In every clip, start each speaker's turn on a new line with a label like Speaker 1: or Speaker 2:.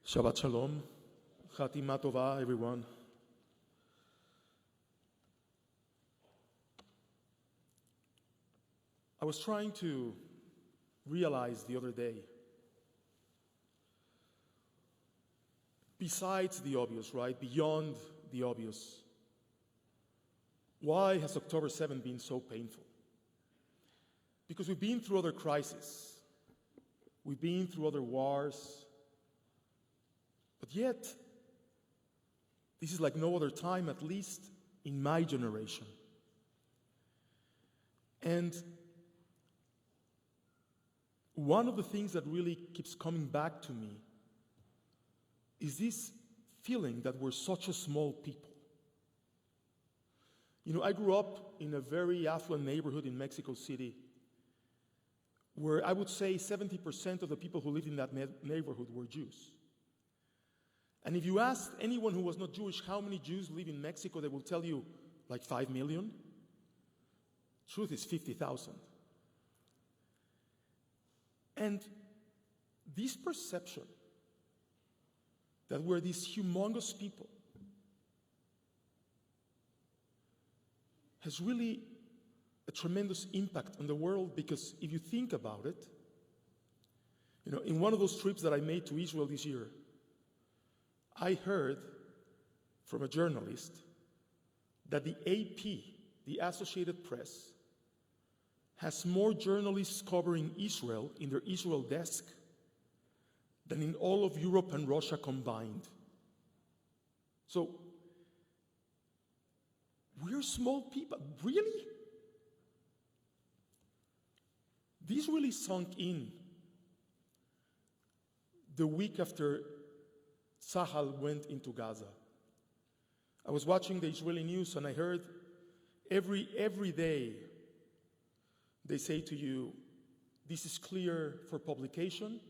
Speaker 1: Shabbat Shalom, Chatima Tova, everyone. I was trying to realize the other day, besides the obvious, right, beyond the obvious, why has October 7th been so painful? Because we've been through other crises, we've been through other wars, but yet, this is like no other time, at least in my generation. And one of the things that really keeps coming back to me is this feeling that we're such a small people. You know, I grew up in a very affluent neighborhood in Mexico City where I would say 70% of the people who lived in that neighborhood were Jews. And if you asked anyone who was not Jewish how many Jews live in Mexico, they will tell you like 5 million. Truth is 50,000. And this perception that we're these humongous people has really a tremendous impact on the world, because if you think about it, you know, in one of those trips that I made to Israel this year, I heard from a journalist that the AP, the Associated Press, has more journalists covering Israel in their Israel desk than in all of Europe and Russia combined. So, we're small people. Really? This really sunk in the week after Tzahal went into Gaza. I was watching the Israeli news and I heard every day they say to you, this is clear for publication.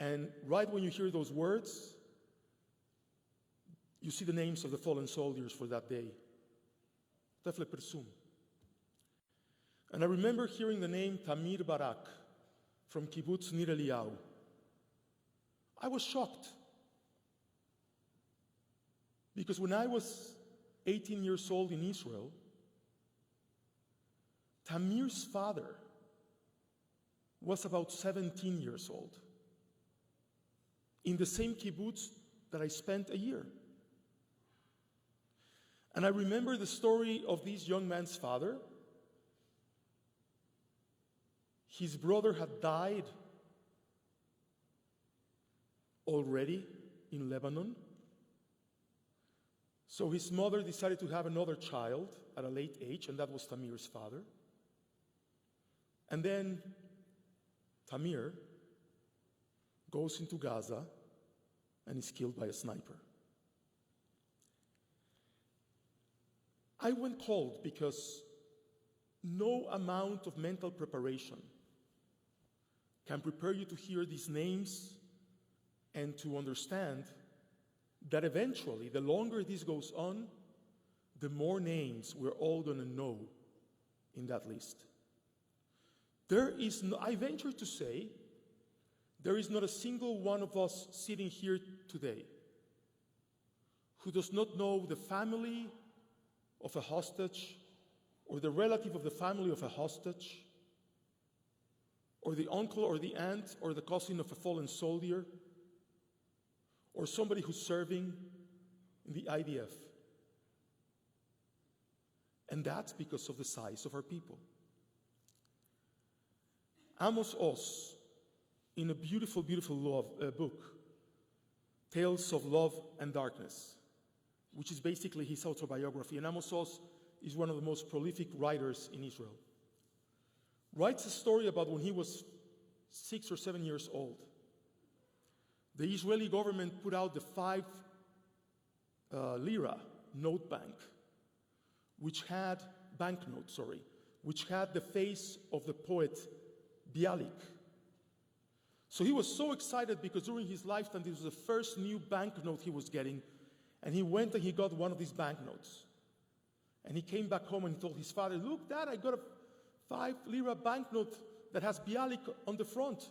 Speaker 1: And right when you hear those words, you see the names of the fallen soldiers for that day. Tefle Persum. And I remember hearing the name Tamir Barak from Kibbutz Nir Eliyahu. I was shocked. Because when I was 18 years old in Israel, Tamir's father was about 17 years old in the same kibbutz that I spent a year. And I remember the story of this young man's father. His brother had died already in Lebanon. So his mother decided to have another child at a late age, and that was Tamir's father. And then Tamir goes into Gaza and is killed by a sniper. I went cold because no amount of mental preparation can prepare you to hear these names and to understand that eventually, the longer this goes on, the more names we're all going to know in that list. There is no, I venture to say, there is not a single one of us sitting here today who does not know the family of a hostage, or the relative of the family of a hostage, or the uncle or the aunt or the cousin of a fallen soldier, or somebody who's serving in the IDF. And that's because of the size of our people. Amos Oz, in a beautiful, beautiful book, Tales of Love and Darkness, which is basically his autobiography. And Amos Oz is one of the most prolific writers in Israel. Writes a story about when he was 6 or 7 years old. The Israeli government put out the 5 lira note bank, which had the face of the poet Bialik. So he was so excited because during his lifetime, this was the first new banknote he was getting, and he went and he got one of these banknotes. And he came back home and he told his father, "Look, Dad, I got a 5 lira banknote that has Bialik on the front."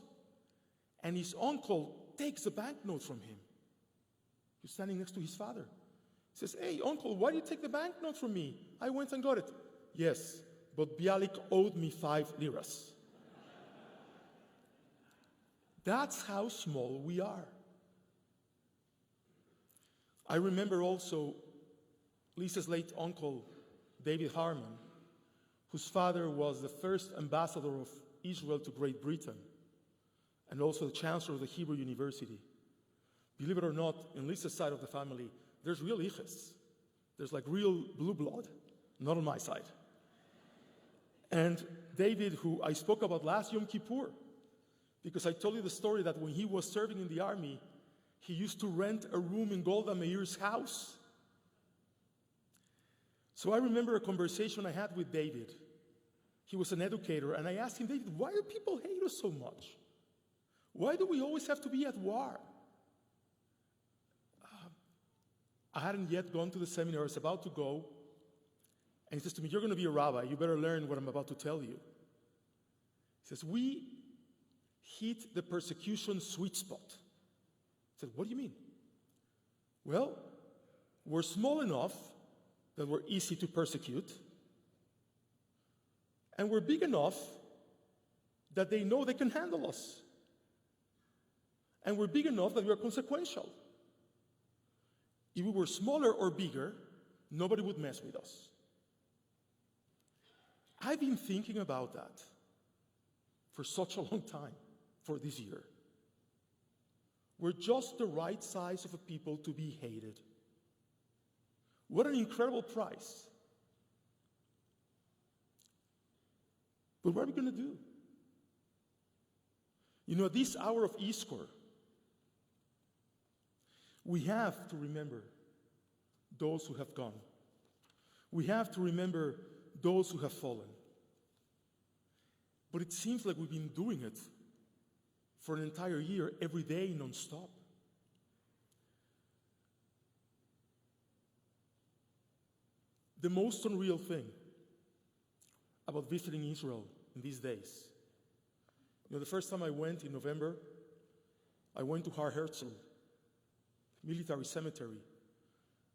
Speaker 1: And his uncle takes the banknote from him. He was standing next to his father. He says, "Hey, uncle, why did you take the banknote from me? I went and got it." "Yes, but Bialik owed me 5 liras. That's how small we are. I remember also Lisa's late uncle, David Harmon, whose father was the first ambassador of Israel to Great Britain and also the chancellor of the Hebrew University. Believe it or not, in Lisa's side of the family, there's real iches. There's like real blue blood, not on my side. And David, who I spoke about last Yom Kippur, because I told you the story that when he was serving in the army, he used to rent a room in Golda Meir's house. So I remember a conversation I had with David. He was an educator, and I asked him, "David, why do people hate us so much? Why do we always have to be at war?" I hadn't yet gone to the seminar. I was about to go. And he says to me, "You're going to be a rabbi. You better learn what I'm about to tell you." He says, "We hit the persecution sweet spot." I said, "What do you mean?" "Well, we're small enough that we're easy to persecute. And we're big enough that they know they can handle us. And we're big enough that we are consequential. If we were smaller or bigger, nobody would mess with us." I've been thinking about that for such a long time, for this year. We're just the right size of a people to be hated. What an incredible price. But what are we going to do? You know, this hour of Yizkor, we have to remember those who have gone. We have to remember those who have fallen. But it seems like we've been doing it for an entire year, every day, nonstop. The most unreal thing about visiting Israel in these days, you know, the first time I went in November, I went to Har Herzl, military cemetery,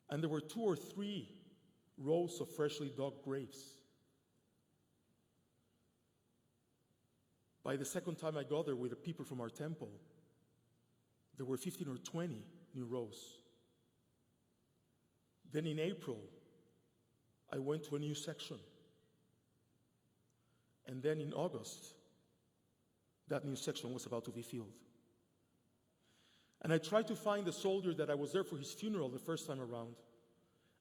Speaker 1: and there were 2 or 3 rows of freshly dug graves. By the second time I got there with the people from our temple, there were 15 or 20 new rows. Then in April, I went to a new section. And then in August, that new section was about to be filled. And I tried to find the soldier that I was there for his funeral the first time around,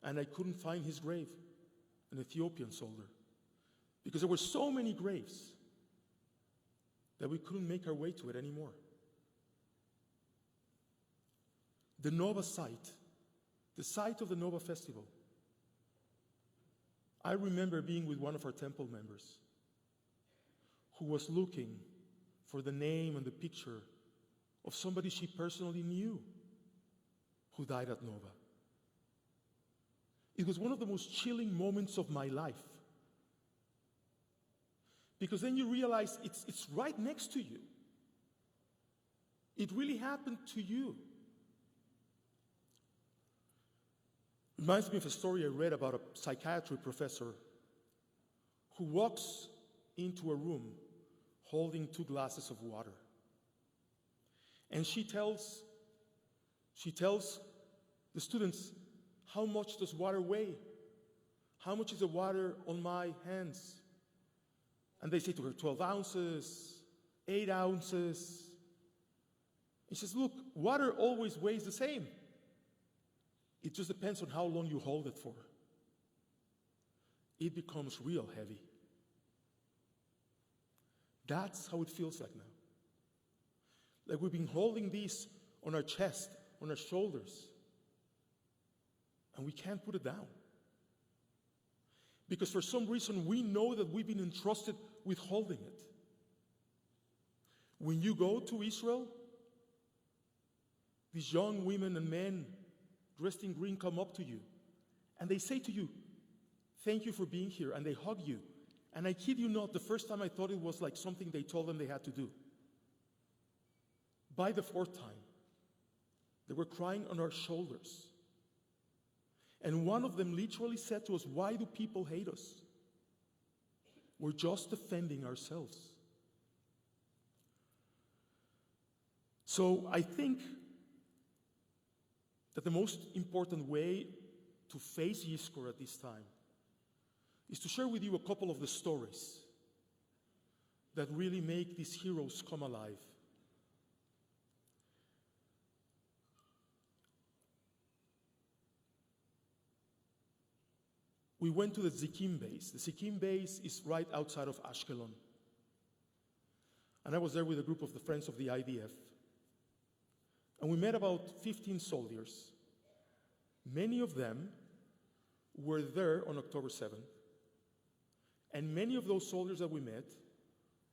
Speaker 1: and I couldn't find his grave, an Ethiopian soldier, because there were so many graves that we couldn't make our way to it anymore. The Nova site, the site of the Nova Festival. I remember being with one of our temple members who was looking for the name and the picture of somebody she personally knew who died at Nova. It was one of the most chilling moments of my life. Because then you realize it's right next to you. It really happened to you. Reminds me of a story I read about a psychiatry professor who walks into a room holding 2 glasses of water. And she tells the students, "How much does water weigh? How much is the water on my hands?" And they say to her, 12 ounces, 8 ounces. And she says, "Look, water always weighs the same. It just depends on how long you hold it for. It becomes real heavy." That's how it feels like now. Like we've been holding these on our chest, on our shoulders, and we can't put it down. Because for some reason we know that we've been entrusted with holding it. When you go to Israel, these young women and men dressed in green come up to you and they say to you, "Thank you for being here," and they hug you. And I kid you not, the first time I thought it was like something they told them they had to do. By the 4th time, They were crying on our shoulders. And one of them literally said to us, "Why do people hate us? We're just defending ourselves." So I think that the most important way to face Yizkor at this time is to share with you a couple of the stories that really make these heroes come alive. We went to the Zikim base. The Zikim base is right outside of Ashkelon. And I was there with a group of the friends of the IDF. And we met about 15 soldiers. Many of them were there on October 7th. And many of those soldiers that we met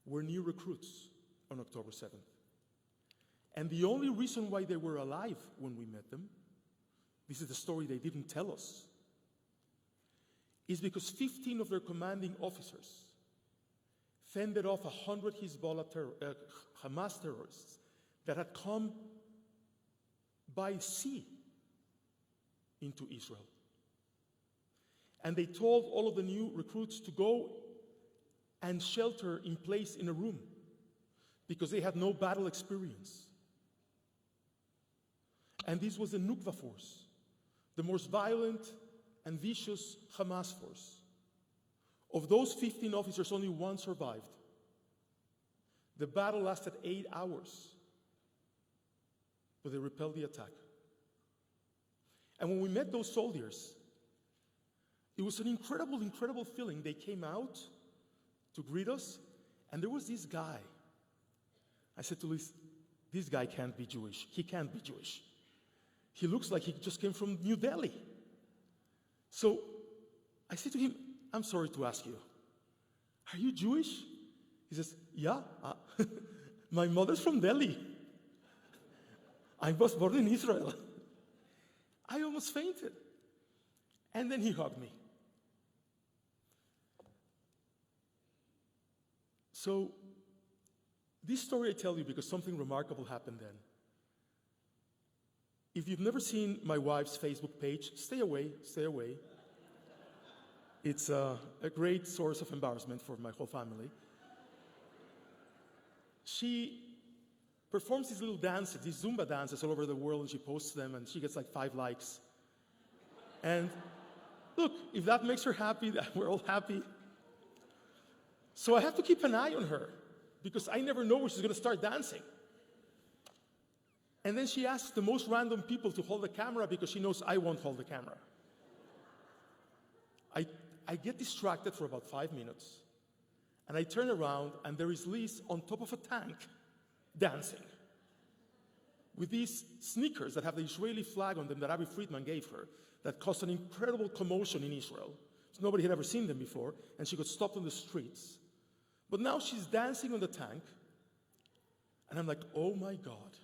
Speaker 1: were new recruits on October 7th. And the only reason why they were alive when we met them, this is the story they didn't tell us, is because 15 of their commanding officers fended off 100 Hamas terrorists that had come by sea into Israel. And they told all of the new recruits to go and shelter in place in a room because they had no battle experience. And this was the Nuka Force, the most violent and vicious Hamas force. Of those 15 officers, only one survived. The battle lasted 8 hours, but they repelled the attack. And when we met those soldiers, it was an incredible, incredible feeling. They came out to greet us, and there was this guy. I said to Luis, "This guy can't be Jewish. He can't be Jewish. He looks like he just came from New Delhi." So I said to him, "I'm sorry to ask you, are you Jewish?" He says, "Yeah, my mother's from Delhi. I was born in Israel." I almost fainted. And then he hugged me. So this story I tell you because something remarkable happened then. If you've never seen my wife's Facebook page, stay away, stay away. It's a great source of embarrassment for my whole family. She performs these little dances, these Zumba dances all over the world, and she posts them, and she gets like 5 likes. And look, if that makes her happy, we're all happy. So I have to keep an eye on her, because I never know when she's going to start dancing. And then she asks the most random people to hold the camera because she knows I won't hold the camera. I get distracted for about 5 minutes, and I turn around, and there is Liz on top of a tank dancing with these sneakers that have the Israeli flag on them that Rabbi Friedman gave her that caused an incredible commotion in Israel. So nobody had ever seen them before, and she got stopped on the streets. But now she's dancing on the tank, and I'm like, oh my God.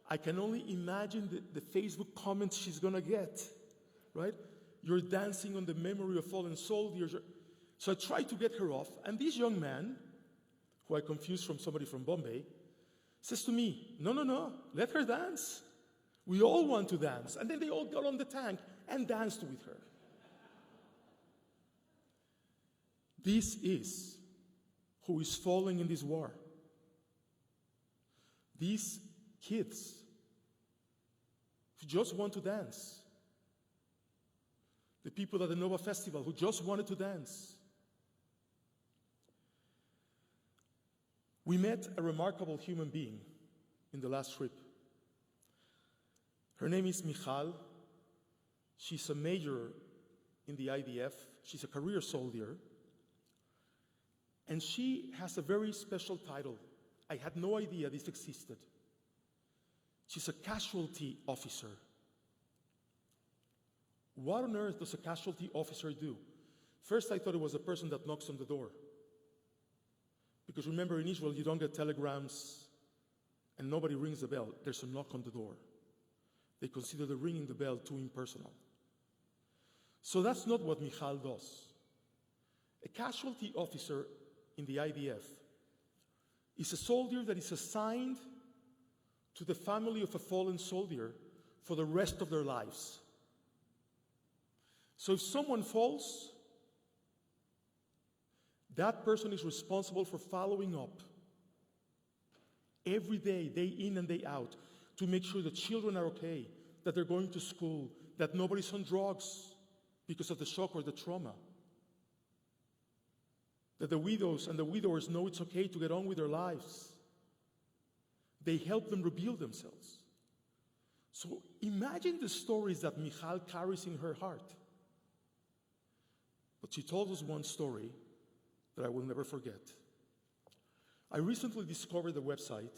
Speaker 1: I can only imagine the Facebook comments she's gonna get, right? You're dancing on the memory of fallen soldiers. So I tried to get her off, and this young man, who I confused from somebody from Bombay, says to me, no, let her dance. We all want to dance. And then they all got on the tank and danced with her. This is who is falling in this war. These kids who just want to dance. The people at the Nova Festival who just wanted to dance. We met a remarkable human being in the last trip. Her name is Michal. She's a major in the IDF. She's a career soldier. And she has a very special title. I had no idea this existed. She's a casualty officer. What on earth does a casualty officer do? First, I thought it was a person that knocks on the door. Because remember, in Israel, you don't get telegrams and nobody rings the bell. There's a knock on the door. They consider the ringing the bell too impersonal. So that's not what Michal does. A casualty officer in the IDF is a soldier that is assigned to the family of a fallen soldier for the rest of their lives. So if someone falls, that person is responsible for following up every day, day in and day out, to make sure the children are okay, that they're going to school, that nobody's on drugs because of the shock or the trauma, that the widows and the widowers know it's okay to get on with their lives. They help them rebuild themselves. So imagine the stories that Michal carries in her heart. But she told us one story that I will never forget. I recently discovered the website.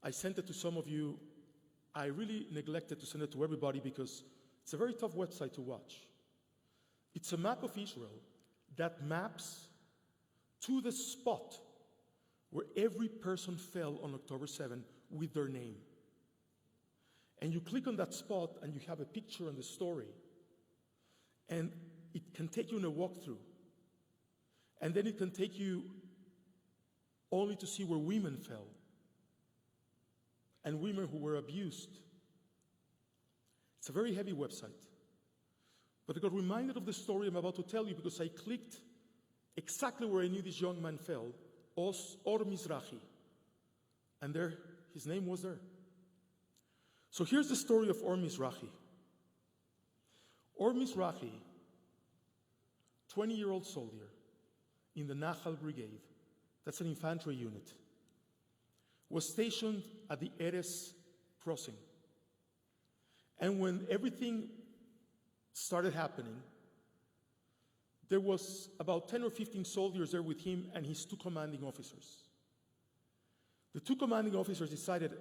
Speaker 1: I sent it to some of you. I really neglected to send it to everybody because it's a very tough website to watch. It's a map of Israel that maps to the spot where every person fell on October 7 with their name. And you click on that spot and you have a picture and the story. And it can take you on a walkthrough. And then it can take you only to see where women fell and women who were abused. It's a very heavy website. But I got reminded of the story I'm about to tell you because I clicked exactly where I knew this young man fell, Or Mizrahi. And there, his name was there. So here's the story of Or Mizrahi. Or Mizrahi, 20-year-old soldier in the Nahal Brigade, that's an infantry unit, was stationed at the Erez crossing. And when everything started happening, there was about 10 or 15 soldiers there with him and his two commanding officers. The two commanding officers decided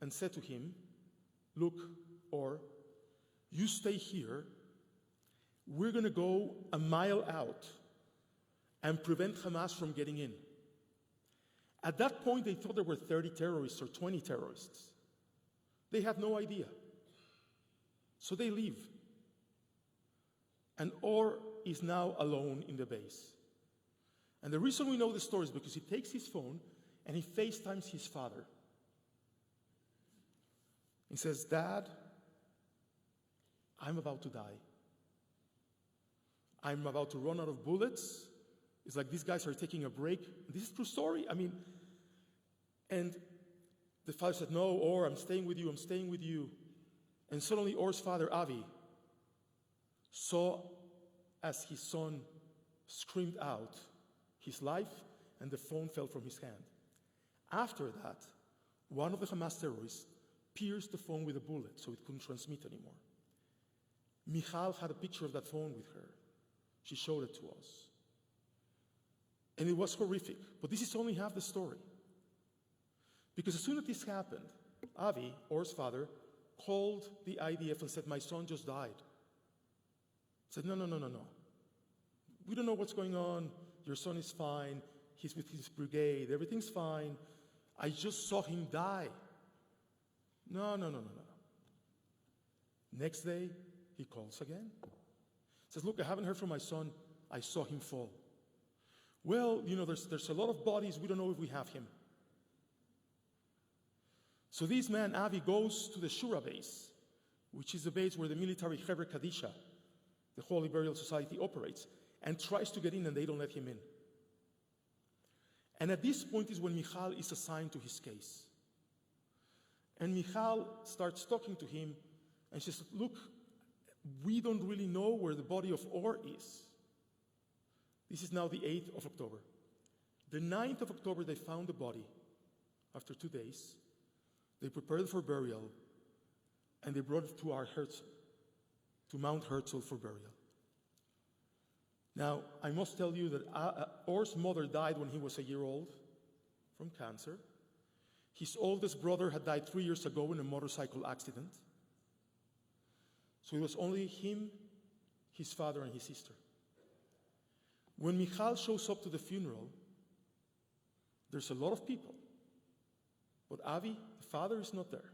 Speaker 1: and said to him, "Look, Or, you stay here. We're going to go a mile out and prevent Hamas from getting in." At that point, they thought there were 30 terrorists or 20 terrorists. They had no idea. So they leave. And Or is now alone in the base. And the reason we know the story is because he takes his phone and he FaceTimes his father. He says, "Dad, I'm about to die. I'm about to run out of bullets. It's like these guys are taking a break." This is a true story. And the father said, "No, Or, I'm staying with you, I'm staying with you." And suddenly Or's father, Avi, saw as his son screamed out his life and the phone fell from his hand. After that, one of the Hamas terrorists pierced the phone with a bullet so it couldn't transmit anymore. Michal had a picture of that phone with her. She showed it to us. And it was horrific. But this is only half the story. Because as soon as this happened, Avi, Or's father, called the IDF and said, "My son just died." Said, No. We don't know what's going on. Your son is fine. He's with his brigade. Everything's fine. I just saw him die. No. Next day, he calls again. Says, "Look, I haven't heard from my son. I saw him fall." "Well, there's a lot of bodies. We don't know if we have him." So this man, Avi, goes to the Shura base, which is the base where the military Hever Kadisha, the Holy Burial Society, operates, and tries to get in, and they don't let him in. And at this point is when Michal is assigned to his case. And Michal starts talking to him, and she says, "Look, we don't really know where the body of Or is." This is now the 8th of October. The 9th of October, they found the body after 2 days. They prepared it for burial, and they brought it to our Herzl, to Mount Herzl for burial. Now, I must tell you that Or's mother died when he was a year old from cancer. His oldest brother had died 3 years ago in a motorcycle accident. So it was only him, his father, and his sister. When Michal shows up to the funeral, there's a lot of people. But Avi, the father, is not there.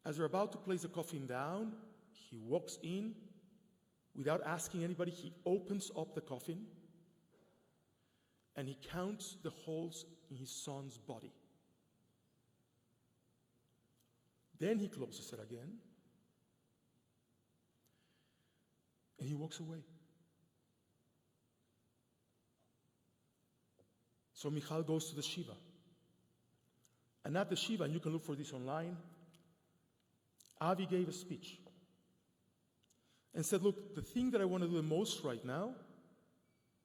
Speaker 1: As they're about to place the coffin down, he walks in without asking anybody. He opens up the coffin, and he counts the holes in his son's body. Then he closes it again, and he walks away. So Michal goes to the Shiva. And at the Shiva, and you can look for this online, Avi gave a speech and said, look, the thing that I want to do the most right now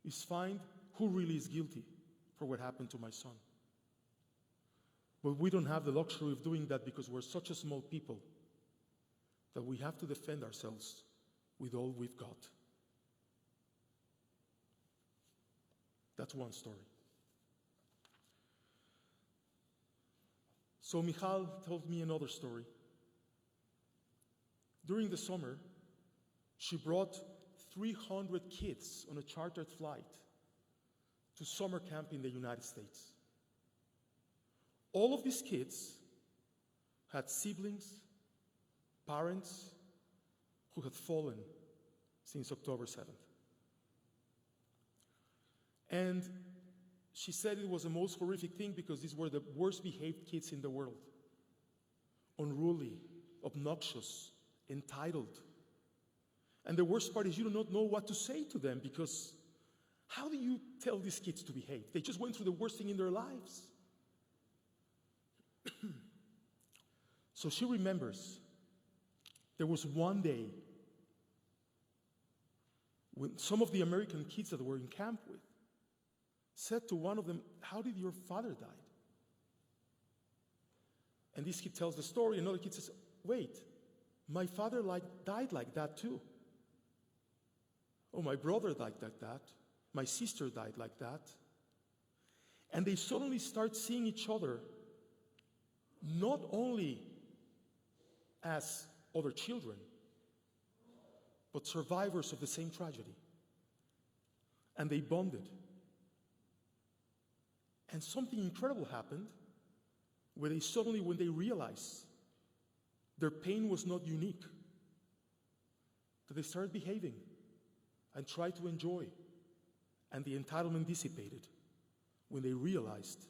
Speaker 1: is find who really is guilty for what happened to my son. But we don't have the luxury of doing that because we're such a small people that we have to defend ourselves with all we've got. That's one story. So Michal told me another story. During the summer, she brought 300 kids on a chartered flight to summer camp in the United States. All of these kids had siblings, parents who had fallen since October 7th. And she said it was the most horrific thing because these were the worst behaved kids in the world. Unruly, obnoxious, entitled. And the worst part is you do not know what to say to them because how do you tell these kids to behave? They just went through the worst thing in their lives. So she remembers there was one day when some of the American kids that were in camp with said to one of them, how did your father die? And this kid tells the story, another kid says, wait, my father died like that too. Oh, my brother died like that. My sister died like that. And they suddenly start seeing each other not only as other children, but survivors of the same tragedy. And they bonded. And something incredible happened where they suddenly, when they realized their pain was not unique, that they started behaving and tried to enjoy. And the entitlement dissipated when they realized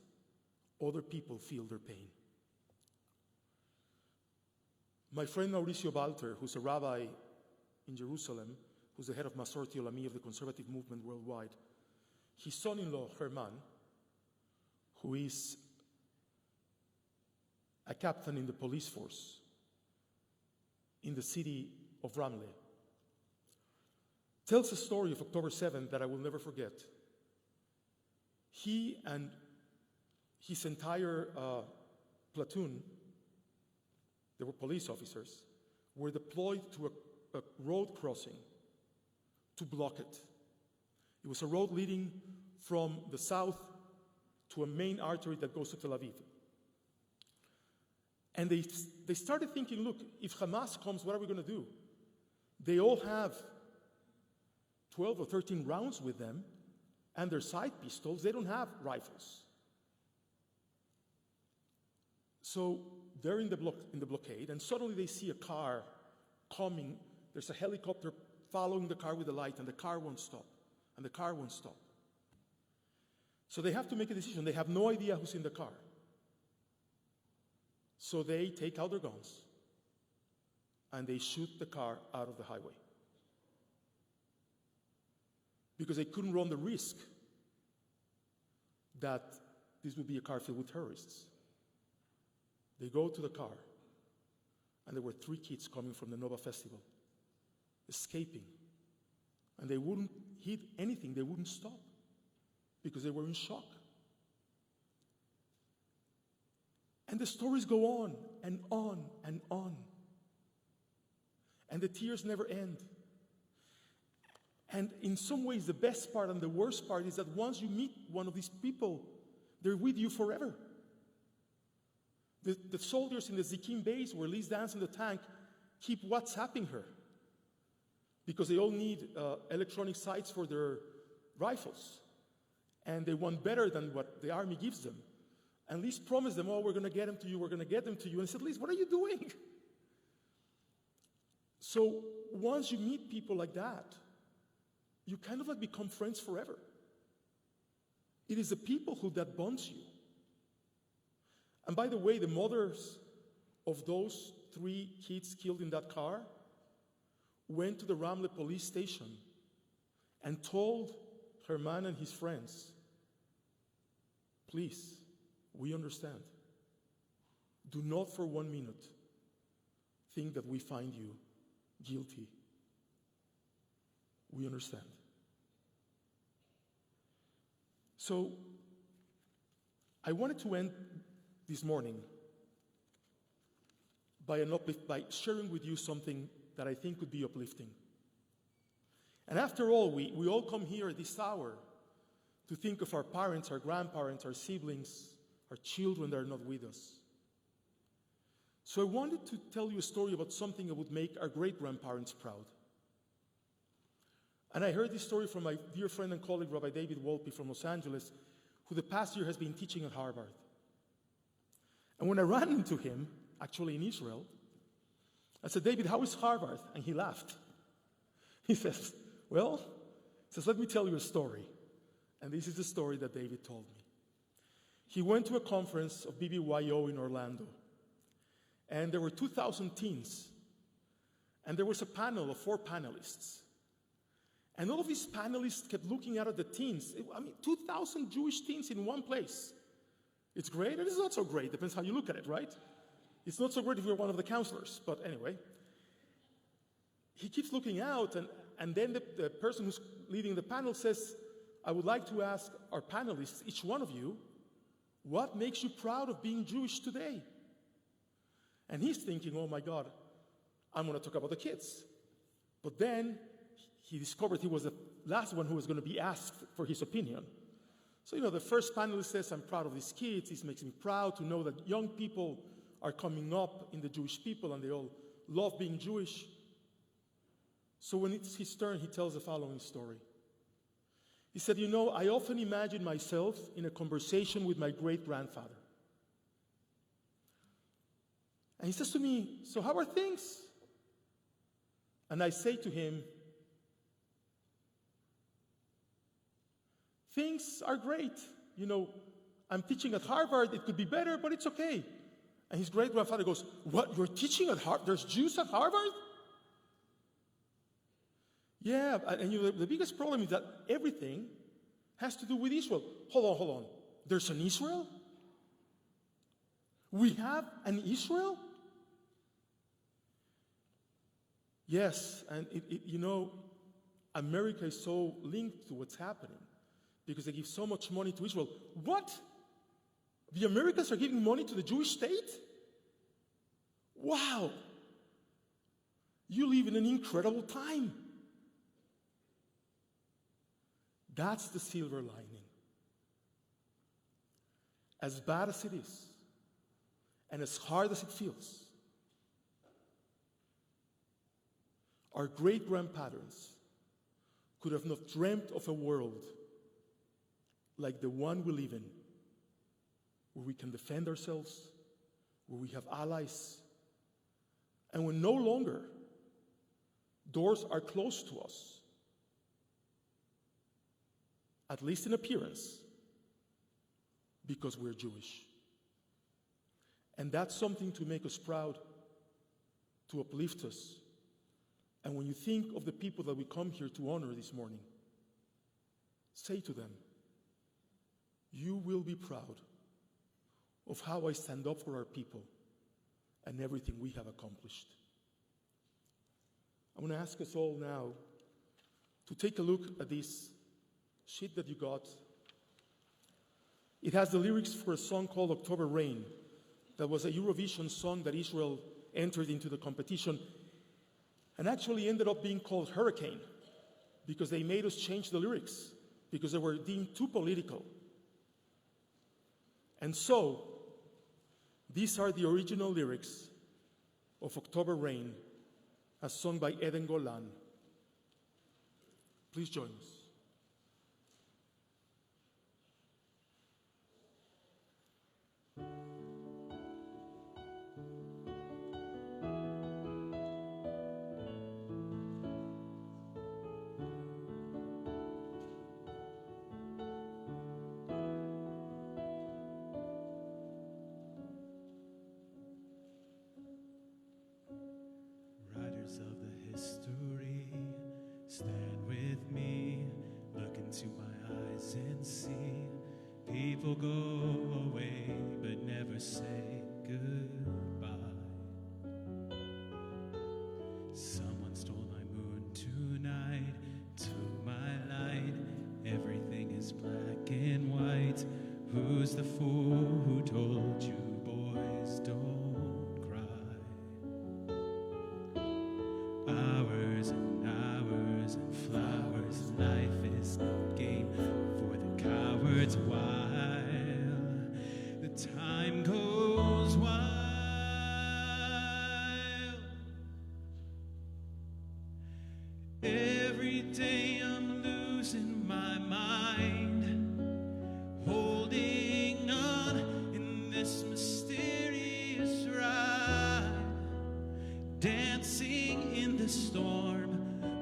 Speaker 1: other people feel their pain. My friend Mauricio Walter, who's a rabbi in Jerusalem, who's the head of Masorti Olami of the conservative movement worldwide, his son-in-law, Herman, who is a captain in the police force in the city of Ramle, tells a story of October 7th that I will never forget. He and his entire platoon, they were police officers, were deployed to a road crossing to block it. It was a road leading from the south to a main artery that goes to Tel Aviv. And they started thinking, look, if Hamas comes, what are we going to do? They all have 12 or 13 rounds with them, and their side pistols, they don't have rifles. So they're in the blockade, and suddenly they see a car coming. There's a helicopter following the car with the light, and the car won't stop, and the car won't stop. So they have to make a decision. They have no idea who's in the car. So they take out their guns, and they shoot the car out of the highway. Because they couldn't run the risk that this would be a car filled with terrorists. They go to the car, and there were 3 kids coming from the Nova Festival, escaping. And they wouldn't hit anything, they wouldn't stop, because they were in shock. And the stories go on and on and on. And the tears never end. And in some ways, the best part and the worst part is that once you meet one of these people, they're with you forever. The soldiers in the Zikim base where Liz danced in the tank keep WhatsApping her because they all need electronic sights for their rifles. And they want better than what the army gives them. And Liz promised them, oh, we're going to get them to you, we're going to get them to you. And I said, Liz, what are you doing? So once you meet people like that, you kind of like become friends forever. It is the people who that bonds you. And by the way, the mothers of those 3 kids killed in that car went to the Ramle police station and told Herman and his friends, please, we understand. Do not for 1 minute think that we find you guilty. We understand. So, I wanted to end this morning by sharing with you something that I think could be uplifting. And after all, we all come here at this hour to think of our parents, our grandparents, our siblings, our children that are not with us. So I wanted to tell you a story about something that would make our great-grandparents proud. And I heard this story from my dear friend and colleague, Rabbi David Wolpe from Los Angeles, who the past year has been teaching at Harvard. And when I ran into him, actually in Israel, I said, David, how is Harvard? And he laughed. He says, let me tell you a story. And this is the story that David told me. He went to a conference of BBYO in Orlando. And there were 2,000 teens. And there was a panel of 4 panelists. And all of these panelists kept looking out at the teens. 2,000 Jewish teens in one place. It's great, and it's not so great. Depends how you look at it, right? It's not so great if you're one of the counselors. But anyway, he keeps looking out, and then the person who's leading the panel says, I would like to ask our panelists, each one of you, what makes you proud of being Jewish today? And he's thinking, oh my God, I'm going to talk about the kids. But then he discovered he was the last one who was going to be asked for his opinion. So, the first panelist says, I'm proud of these kids. It makes me proud to know that young people are coming up in the Jewish people and they all love being Jewish. So when it's his turn, he tells the following story. He said, I often imagine myself in a conversation with my great-grandfather. And he says to me, so how are things? And I say to him, things are great. I'm teaching at Harvard. It could be better, but it's okay. And his great-grandfather goes, what, you're teaching at Harvard? There's Jews at Harvard? Yeah, and the biggest problem is that everything has to do with Israel. Hold on. There's an Israel? We have an Israel? Yes, and America is so linked to what's happening because they give so much money to Israel. What? The Americans are giving money to the Jewish state? Wow! You live in an incredible time. That's the silver lining. As bad as it is, and as hard as it feels, our great-grandparents could have not dreamt of a world like the one we live in, where we can defend ourselves, where we have allies, and when no longer doors are closed to us, at least in appearance, because we're Jewish. And that's something to make us proud, to uplift us. And when you think of the people that we come here to honor this morning, say to them, you will be proud of how I stand up for our people and everything we have accomplished. I'm going to ask us all now to take a look at this sheet that you got. It has the lyrics for a song called October Rain. That was a Eurovision song that Israel entered into the competition and actually ended up being called Hurricane because they made us change the lyrics because they were deemed too political. And so, these are the original lyrics of October Rain as sung by Eden Golan. Please join us.
Speaker 2: to my eyes and see people go away but never say goodbye. Someone stole my moon tonight, took my light. Everything is black and white. Who's the fool who told you boys don't cry? Hours and hours and flowers. Life is no game for the cowards while the time goes wild. Every day I'm losing my mind, holding on in this mysterious ride, dancing in the storm.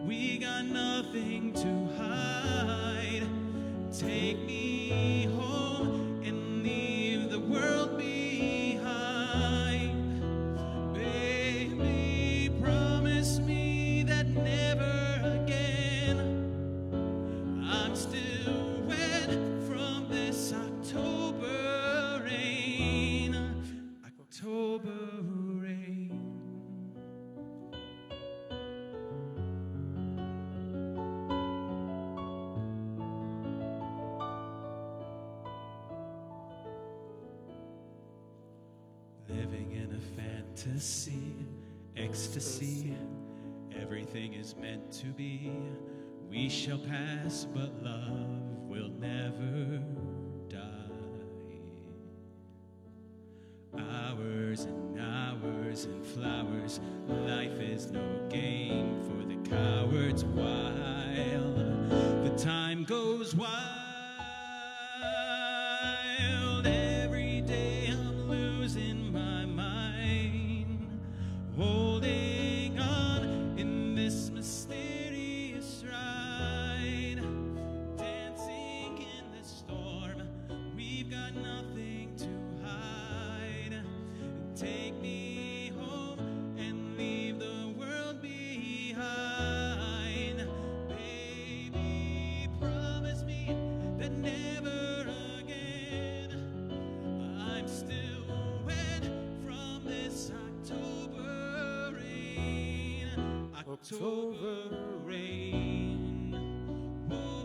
Speaker 2: We got nothing to hide. Take me home and leave the world behind. Baby, promise me that never again. I'm still wet from this October rain. October rain. Living in a fantasy, ecstasy, everything is meant to be. We shall pass, but love will never die. Hours and hours and flowers. Life is no game for the cowards while the time goes wild. Every day I'm losing my mind, holding on in this mysterious ride, dancing in the storm. We've got nothing to hide. Take me home and leave the world behind. Baby, promise me that never again. I'm still wet from this October rain. October rain. Whoa,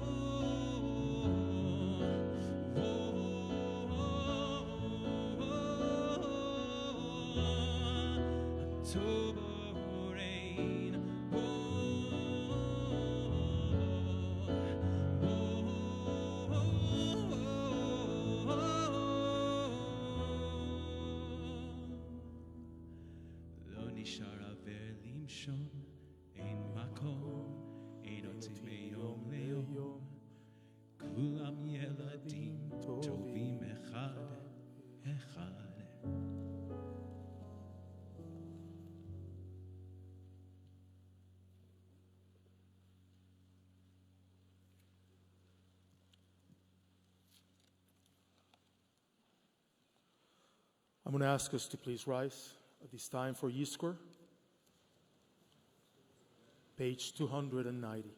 Speaker 2: October rain. Lo nishara ve'limshon, ein makom, ein oti meyom leyom. Kulam yeladim tovim echad echad.
Speaker 1: I'm going to ask us to please rise at this time for Yizkor, page 290.